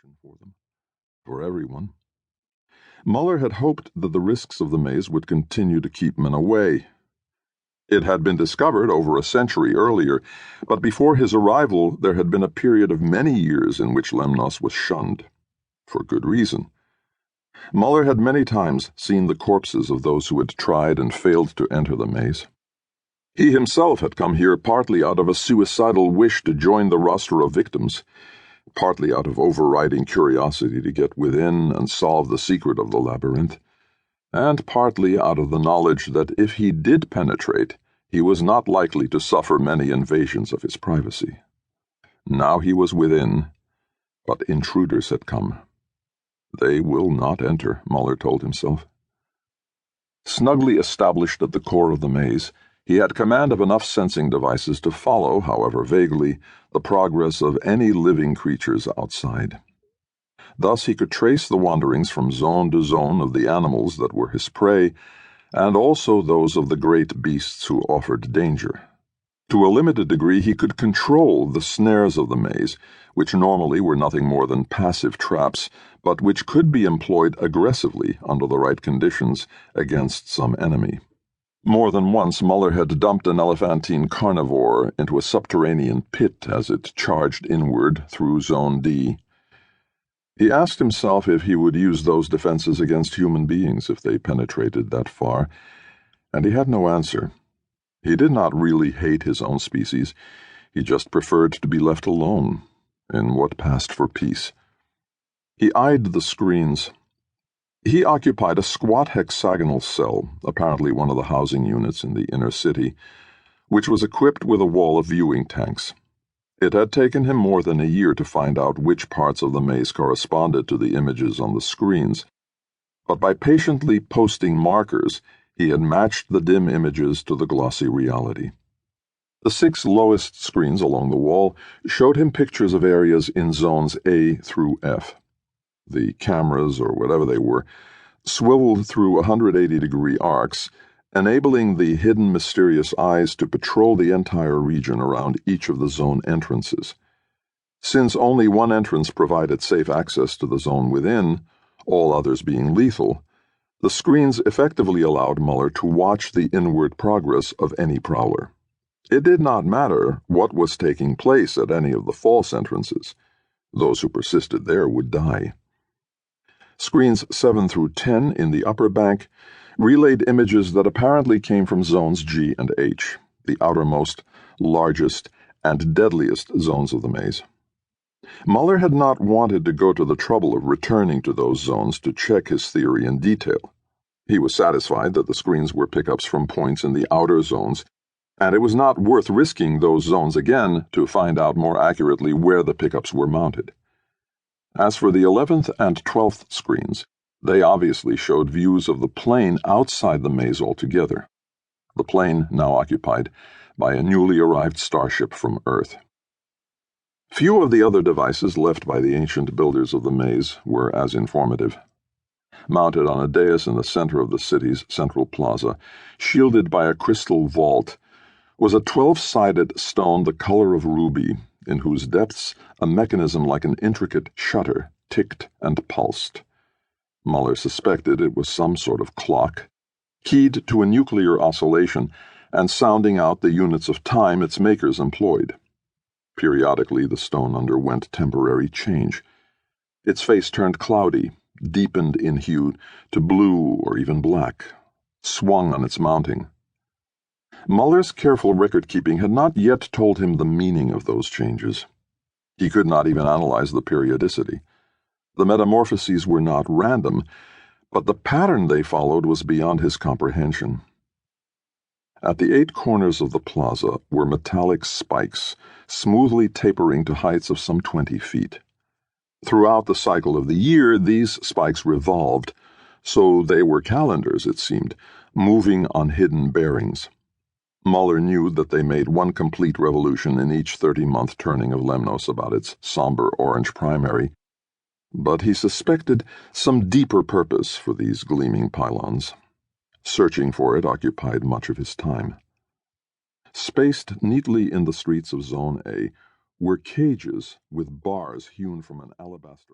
destination for them, for everyone. Muller had hoped that the risks of the maze would continue to keep men away. It had been discovered over a century earlier, but before his arrival there had been a period of many years in which Lemnos was shunned, for good reason. Muller had many times seen the corpses of those who had tried and failed to enter the maze. He himself had come here partly out of a suicidal wish to join the roster of victims, partly out of overriding curiosity to get within and solve the secret of the labyrinth, and partly out of the knowledge that if he did penetrate, he was not likely to suffer many invasions of his privacy. Now he was within, but intruders had come. They will not enter, Muller told himself. Snugly established at the core of the maze, he had command of enough sensing devices to follow, however vaguely, the progress of any living creatures outside. Thus he could trace the wanderings from zone to zone of the animals that were his prey, and also those of the great beasts who offered danger. To a limited degree he could control the snares of the maze, which normally were nothing more than passive traps, but which could be employed aggressively under the right conditions against some enemy. More than once Muller had dumped an elephantine carnivore into a subterranean pit as it charged inward through Zone D. He asked himself if he would use those defenses against human beings if they penetrated that far, and he had no answer. He did not really hate his own species. He just preferred to be left alone in what passed for peace. He eyed the screens. He occupied a squat hexagonal cell, apparently one of the housing units in the inner city, which was equipped with a wall of viewing tanks. It had taken him more than a year to find out which parts of the maze corresponded to the images on the screens, but by patiently posting markers, he had matched the dim images to the glossy reality. The 6 lowest screens along the wall showed him pictures of areas in zones A through F. The cameras, or whatever they were, swiveled through 180-degree arcs, enabling the hidden mysterious eyes to patrol the entire region around each of the zone entrances. Since only one entrance provided safe access to the zone within, all others being lethal, the screens effectively allowed Muller to watch the inward progress of any prowler. It did not matter what was taking place at any of the false entrances. Those who persisted there would die. Screens 7 through 10 in the upper bank relayed images that apparently came from zones G and H, the outermost, largest, and deadliest zones of the maze. Muller had not wanted to go to the trouble of returning to those zones to check his theory in detail. He was satisfied that the screens were pickups from points in the outer zones, and it was not worth risking those zones again to find out more accurately where the pickups were mounted. As for the 11th and 12th screens, they obviously showed views of the plain outside the maze altogether, the plain now occupied by a newly arrived starship from Earth. Few of the other devices left by the ancient builders of the maze were as informative. Mounted on a dais in the center of the city's central plaza, shielded by a crystal vault, was a 12-sided stone the color of ruby, in whose depths a mechanism like an intricate shutter ticked and pulsed. Muller suspected it was some sort of clock, keyed to a nuclear oscillation and sounding out the units of time its makers employed. Periodically, the stone underwent temporary change. Its face turned cloudy, deepened in hue to blue or even black, swung on its mounting. Muller's careful record-keeping had not yet told him the meaning of those changes. He could not even analyze the periodicity. The metamorphoses were not random, but the pattern they followed was beyond his comprehension. At the 8 corners of the plaza were metallic spikes, smoothly tapering to heights of some 20 feet. Throughout the cycle of the year, these spikes revolved, so they were calendars, it seemed, moving on hidden bearings. Muller knew that they made one complete revolution in each 30-month turning of Lemnos about its somber orange primary, but he suspected some deeper purpose for these gleaming pylons. Searching for it occupied much of his time. Spaced neatly in the streets of Zone A were cages with bars hewn from an alabaster